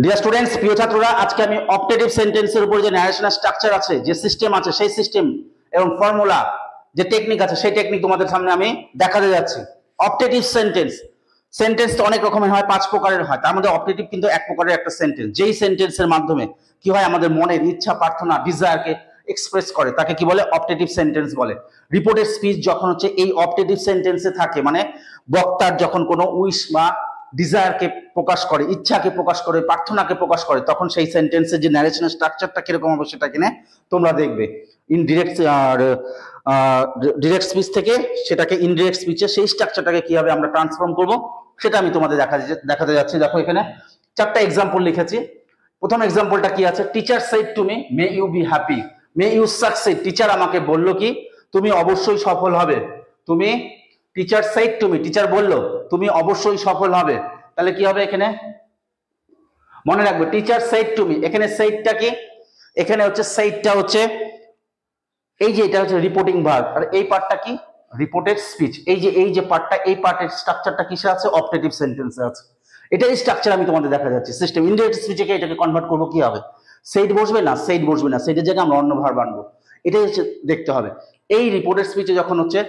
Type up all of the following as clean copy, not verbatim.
Dear students, প্রিয় ছাত্ররা, আজকে আমি অপটেটিভ সেন্টেন্সের উপর যে ন্যারেশনাল স্ট্রাকচার আছে, যে সিস্টেম আছে, সেই সিস্টেম এবং ফর্মুলা, যে টেকনিক আছে, সেই টেকনিক তোমাদের সামনে আমি দেখাতে যাচ্ছি। অপটেটিভ সেন্টেন্স, সেন্টেন্স তো অনেক রকমের হয়, 5 প্রকারের হয়। তার মধ্যে অপটেটিভ কিন্তু এক প্রকারের একটা সেন্টেন্স, যেই সেন্টেন্সের মাধ্যমে কি হয়, আমাদের মনের ইচ্ছা, প্রার্থনা, ডিজায়ারকে এক্সপ্রেস করে, তাকে কি বলে? অপটেটিভ সেন্টেন্স বলে। রিপোর্টেড স্পিচ যখন হচ্ছে এই অপটেটিভ সেন্টেন্সে থাকে, মানে বক্তার যখন কোনো উইশ বা ডিজায়ারকে প্রকাশ করে, ইচ্ছাকে প্রকাশ করে, প্রার্থনাকে প্রকাশ করে, তখন সেই সেন্টেন্সের যে ন্যারেশনাল স্ট্রাকচারটা কিরকম হবে সেটা কিনে তোমরা দেখবে। ইনডিরেক্ট ডিরেক্ট স্পিচ থেকে সেটাকে ইনডিরেক্ট স্পিচে সেই স্ট্রাকচারটাকে কিভাবে আমরা ট্রান্সফর্ম করব সেটা আমি তোমাদের দেখাতে যাচ্ছি। দেখো, এখানে 4টা এক্সাম্পল লিখেছি। প্রথম এক্সাম্পলটা কি আছে? Teacher said to me, may you be happy, may you succeed. Teacher আমাকে বলল কি, তুমি অবশ্যই সফল হবে। তুমি, teacher said to me, teacher বললো তুমি অবশ্যই সফল হবে। তাহলে কি হবে এখানে? মনে রাখবে, টিচার সেড টু মি, এখানে সেইডটা কি? এখানে হচ্ছে সেইডটা হচ্ছে এই যে এটা হচ্ছে রিপোর্টিং ভার্ব, আর এই পার্টটা কি? Reported speech. এই যে পার্টটা, এই পার্টের স্ট্রাকচারটা কিসে আছে? অপটেটিভ সেন্টেন্সে আছে। এটাই স্ট্রাকচার আমি তোমাদের দেখা যাচ্ছে। সিস্টেম ইনডিরেক্ট স্পিচে এটাকে কনভার্ট করবো কি হবে? সেইড বসবে না, সেইড বসবে না, সেইডের জায়গায় আমরা অন্য ভার্ব আনবো। এটাই হচ্ছে দেখতে হবে। এই রিপোর্টেড স্পিচে যখন হচ্ছে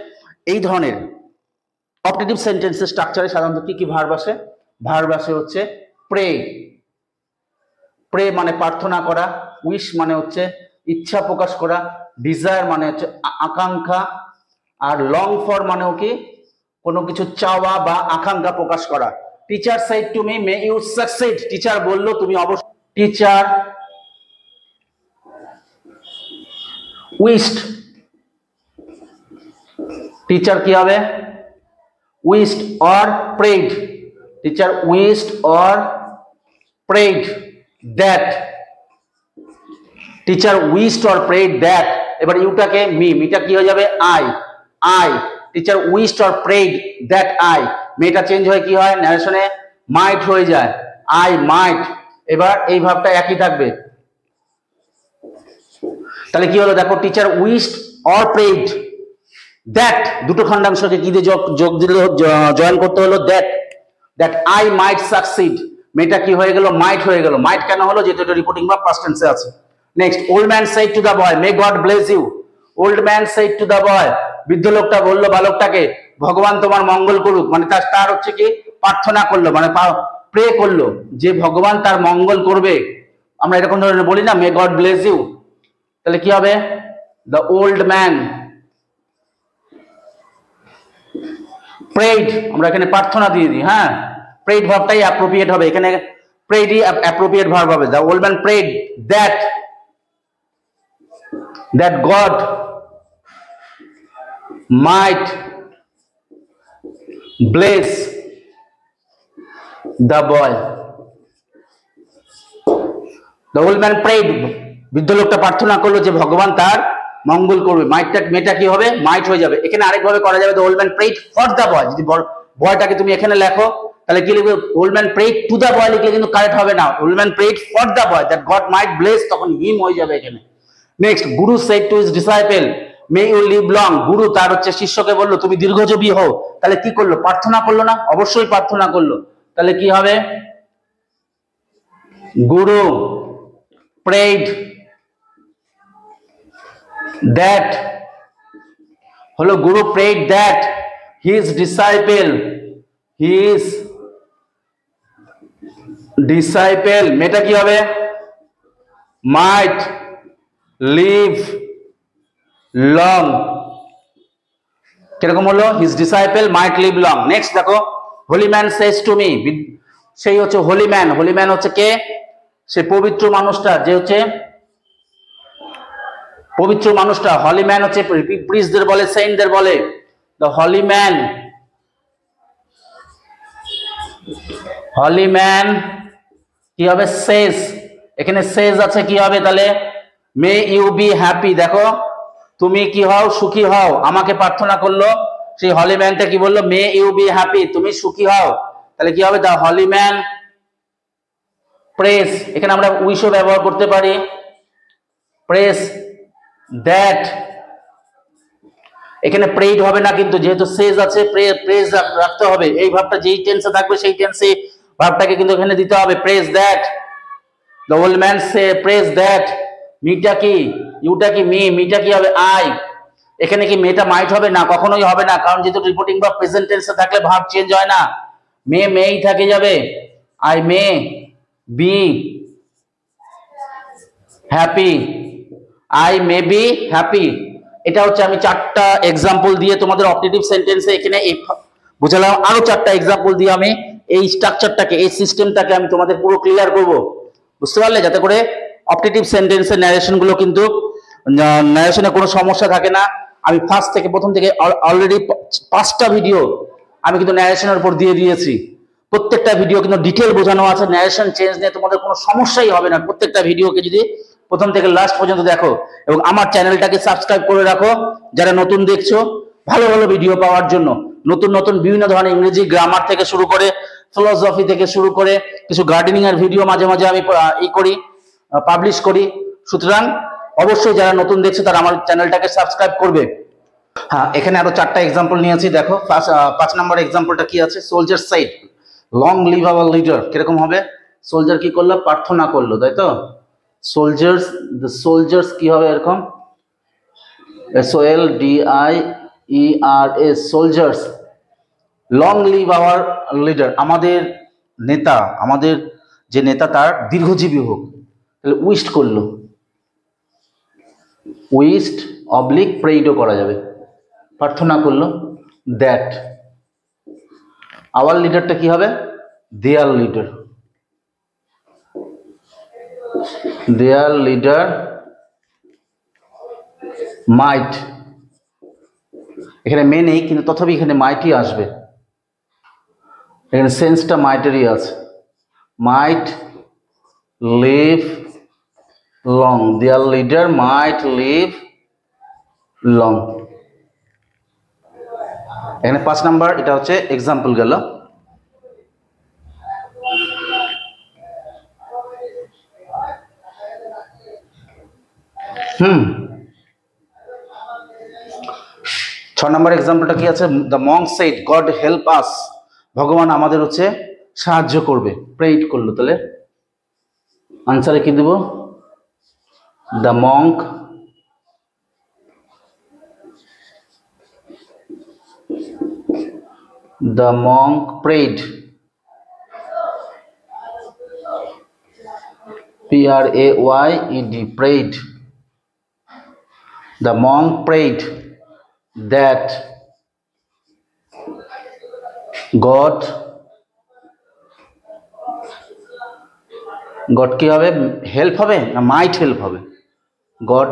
এই ধরনের অপটেটিভ সেন্টেন্সের স্ট্রাকচারে সাধারণত কি কি ভার্ব আসে? ভার্ব আসে হচ্ছে প্রে, প্রে মানে প্রার্থনা করা, উইশ মানে হচ্ছে ইচ্ছা প্রকাশ করা, ডিজায়ার মানে হচ্ছে আকাঙ্ক্ষা, আর লং ফর মানেও কি? কোনো কিছু চাওয়া বা আকাঙ্ক্ষা প্রকাশ করা। Teacher said to me, may you succeed, teacher বললো তুমি অবশ্যই। টিচার উইশড, টিচার কি হবে? Wished or prayed, teacher wished or prayed that, teacher wished or prayed that. এবার ইউটাকে মি, মিটা কি হয়ে যাবে? I, I, teacher wished or prayed that I. মেটা চেঞ্জ হয়ে কি হয়? ন্যারেশনে মাইট হয়ে যায়, আই মাইট। এবার এই ভাবটা একই থাকবে। তাহলে কি হলো? দেখো, teacher wished or prayed that, দুটো খণ্ডাংশকে কি দিয়ে যোগ দিলে, জয়েন করতে হলো? That, that I might succeed. মেটা কি হয়ে গেল? মাইট হয়ে গেল। মাইট কেন হলো? যেটা রিপোর্টিং বা পাস্ট টেন্সে আছে। Next, old man said to the boy, may God bless you. Old man said to the boy, বৃদ্ধ লোকটা বললো বালকটাকে, ভগবান তোমার মঙ্গল করুক। মানে তার হচ্ছে কি? প্রার্থনা করলো, মানে প্রে করলো যে ভগবান তার মঙ্গল করবে। আমরা এরকম ধরনের বলি না, মে গড ব্লেস ইউ। তাহলে কি হবে? দ্য ওল্ড ম্যান প্রেড, আমরা এখানে প্রার্থনা দিয়ে দিই, হ্যাঁ, প্রেড ভার্বটাই অ্যাপ্রোপ্রিয়েট হবে এখানে, প্রেডই অ্যাপ্রোপ্রিয়েট ভার্ব হবে। The old man prayed that God might bless the boy. The old man prayed, বৃদ্ধ লোকটা প্রার্থনা করলো যে ভগবান তার মঙ্গল করবে। মাইটটা, মেটা কি হবে? মাইট হয়ে যাবে। এখানে আরেকভাবে করা যাবে, the old man prayed for the boy। যদি বয়টাকে তুমি এখানে লেখো তাহলে কি লিখবে? old man prayed to the boy লিখলে কিন্তু কারেক্ট হবে না। old man prayed for the boy that God might bless, তখন him হয়ে যাবে এখানে। Next, guru said to his disciple, may you live long. Guru তার হচ্ছে শিষ্যকে বললো তুমি দীর্ঘজীবী হও। তাহলে কি করলো? প্রার্থনা করলো না? অবশ্যই প্রার্থনা করলো। তাহলে কি হবে? গুরু প্রেড দ্যাট, হলো guru prayed that his disciple, মেটা কি হবে? Might live long. কিরকম হলো? His disciple might live long. Next দেখো, holy man says to me, সেই হচ্ছে হোলি ম্যান। হোলি ম্যান হচ্ছে কে? সে পবিত্র মানুষটা, যে হচ্ছে পবিত্র মানুষটা। হলি ম্যান হচ্ছে প্রিস্টদের বলে, সেন্টদের বলে। দ্য হোলি ম্যান কি হবে? সেজ, এখানে সেজ আছে, কি হবে তাহলে? May you be happy. দেখো, তুমি কি হও? সুখী হও। আমাকে প্রার্থনা করলো, সেই হলি ম্যানটা কি বললো? মে ইউ বি হ্যাপি, তুমি সুখী হও। তাহলে কি হবে? দ্য হলি ম্যান প্রেস, এখানে আমরা উইশও ব্যবহার করতে পারি, প্রেস দ্যাট। এখানে প্রেড হবে না, কিন্তু যেহেতু সেজ আছে প্রেজ রাখতে হবে। এই ভাবটা যেই টেন্সে থাকবে সেই টেন্সে ভাবটাকে কিন্তু এখানে দিতে হবে, prays that the old man সে প্রেজ দ্যাট, মিটা কি, ইউটা কি মি, মিটা কি হবে আই। এখানে কি মেটা মাইট হবে না, কখনোই হবে না, কারণ যেহেতু রিপোর্টিং বা প্রেজেন্ট টেন্সে থাকলে ভার্ব চেঞ্জ হয় না, মেই থাকে যাবে। I may be happy, I may be happy. এটা হচ্ছে আমি 4টা এক্সাম্পল দিয়ে তোমাদের অপটেটিভ সেন্টেন্সে এখানে বুঝালাম। আরো 4টা এক্সাম্পল দিয়ে আমি এই স্ট্রাকচারটাকে, এই সিস্টেমটাকে আমি তোমাদের পুরো ক্লিয়ার করব, বুঝতে পারলে, যাতে করে অপটেটিভ সেন্টেন্সের ন্যারেশন গুলো কিন্তু ন্যারেশনে কোনো সমস্যা থাকে না। আমি প্রথম থেকে অলরেডি 5টা ভিডিও আমি কিন্তু ন্যারেশনের উপর দিয়ে দিয়েছি। প্রত্যেকটা ভিডিও কিন্তু ডিটেল বোঝানো আছে, ন্যারেশন চেঞ্জ নিয়ে তোমাদের কোনো সমস্যাই হবে না। প্রত্যেকটা ভিডিওকে যদি প্রথম থেকে লাস্ট পর্যন্ত দেখো, এবং আমার চ্যানেলটাকে সাবস্ক্রাইব করে রাখো যারা নতুন দেখছো, ভালো ভালো ভিডিও পাওয়ার জন্য। নতুন নতুন বিভিন্ন ধরনের ইংরেজি গ্রামার থেকে শুরু করে, ফিলোসফি থেকে শুরু করে, কিছু গার্ডেনিং এর ভিডিও মাঝে মাঝে আমি পাবলিশ করি। সুতরাং অবশ্যই যারা নতুন দেখছো তারা আমার চ্যানেলটাকে সাবস্ক্রাইব করবে। হ্যাঁ, এখানে আরো 4টা এক্সাম্পল নিয়েছি, দেখো। 5 নম্বর এক্সাম্পলটা কি আছে, soldier side long live our leader. কিরকম হবে, সোলজার কি করলো, প্রার্থনা করলো, তাই তো। সোলজার্স, দ্য সোলজার্স কি হবে এরকম, SOLDIERS, soldiers long live our leader, আমাদের নেতা, আমাদের যে নেতা তার দীর্ঘজীবী হোক। তাহলে উইস্ট করলো, উইস্ট অবলিক প্রেইডও করা যাবে, প্রার্থনা করলো। দ্যাট আওয়ার লিডারটা কি হবে, দেয়ার লিডার, দেয়ার লিডার মাইট। এখানে মে নেই কিন্তু তথাপি এখানে মাইটই আসবে, এখানে সেন্সটা মাইটেরই আছে। Might live long, their leader might live long. এখানে 5 নাম্বার, এটা হচ্ছে এক্সাম্পল গেল। হুম, 6 নম্বর এক্সাম্পলটা কি আছে, the monk said god help us, ভগবান আমাদের হচ্ছে সাহায্য করবে, প্রেইড করলো। তাহলে আনসারে কি দেব, the monk prayed, PRAYED, prayed. The monk prayed that God কি হবে, হেল্প হবে না মাইট হেল্প হবে, God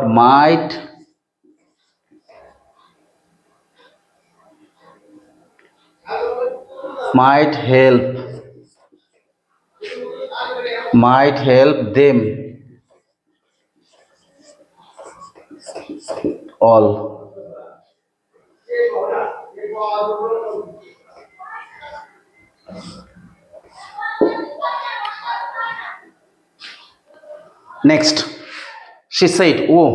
might help them all. Next, she said, oh,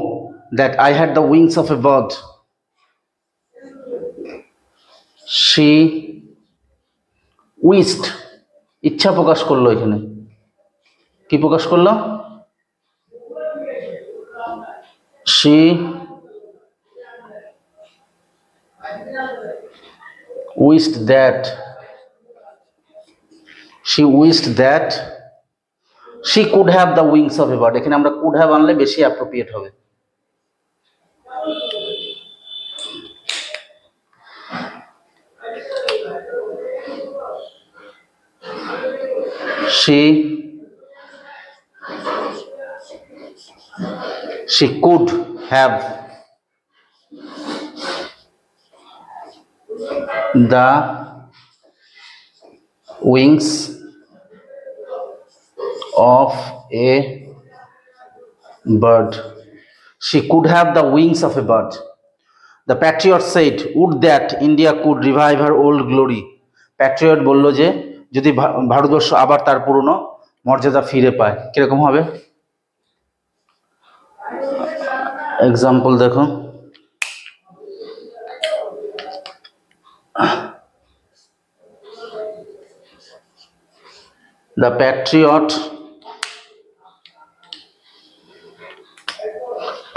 that I had the wings of a bird. She wished, ইচ্ছা প্রকাশ করলো। এখানে কি প্রকাশ করলো, she wished that she could have the wings of a bird. এখানে আমরা could have আনলে বেশি appropriate হবে। she could have the wings of a bird. She could have the wings of a bird. The patriot said, would that India could revive her old glory. Patriot বলল যে যদি ভারতবর্ষ আবার তার পুরনো মর্যাদা ফিরে পায়। কিরকম হবে, এক্সাম্পল দেখো। The patriot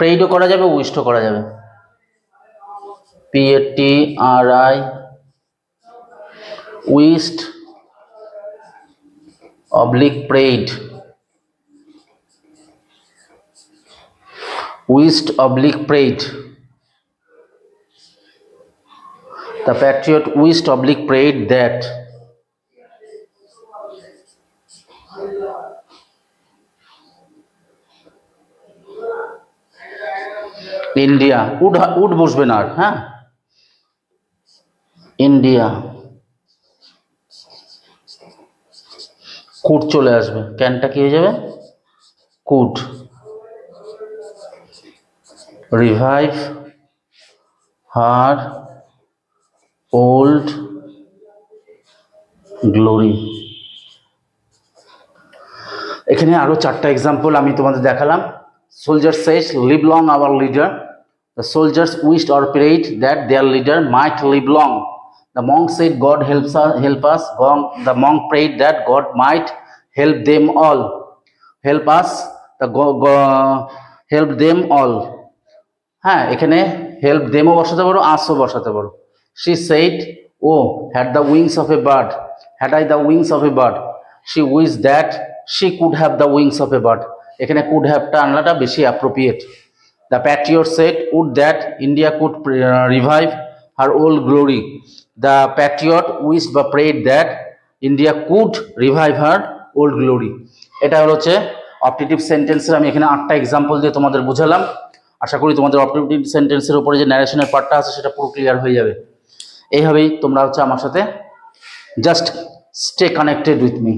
প্রেইডও করা যাবে, উইশও করা যাবে। PATRI wished oblique prayed, wished oblique prayed, the patriot wished oblique prayed that India would বসবে না, হ্যাঁ, ইন্ডিয়া কুড চলে আসবে, ক্যানটা কি হয়ে যাবে could, revive her old glory. এখানে আরো 4টা এক্সাম্পল আমি তোমাদের দেখালাম। Soldiers says, "Live long our leader." The soldiers wished or prayed that their leader might live long. The monk said, "God help us." The monk prayed that God might help them all. Help us, help them all. হ্যাঁ, এখানে help দেমও বসাতে পারো, আসও বসাতে পারো। She said, "Oh, had the wings of a bird, had I the wings of a bird." She wished that she could have the wings of a bird. এখানে could have টা আনলাটা বেশি appropriate. The patriot said, "Would that India could revive her old glory." The patriot wished বা prayed that India could revive her old glory. এটা হচ্ছে optative সেন্টেন্সের আমি এখানে 8টা example দিয়ে তোমাদের বুঝালাম। আশা করি তোমাদের অপটেটিভ সেন্টেন্সের উপরে যে ন্যারেশনের পার্টটা আছে সেটা পুরো ক্লিয়ার হয়ে যাবে। এইভাবেই তোমরা আমার সাথে just stay connected with me.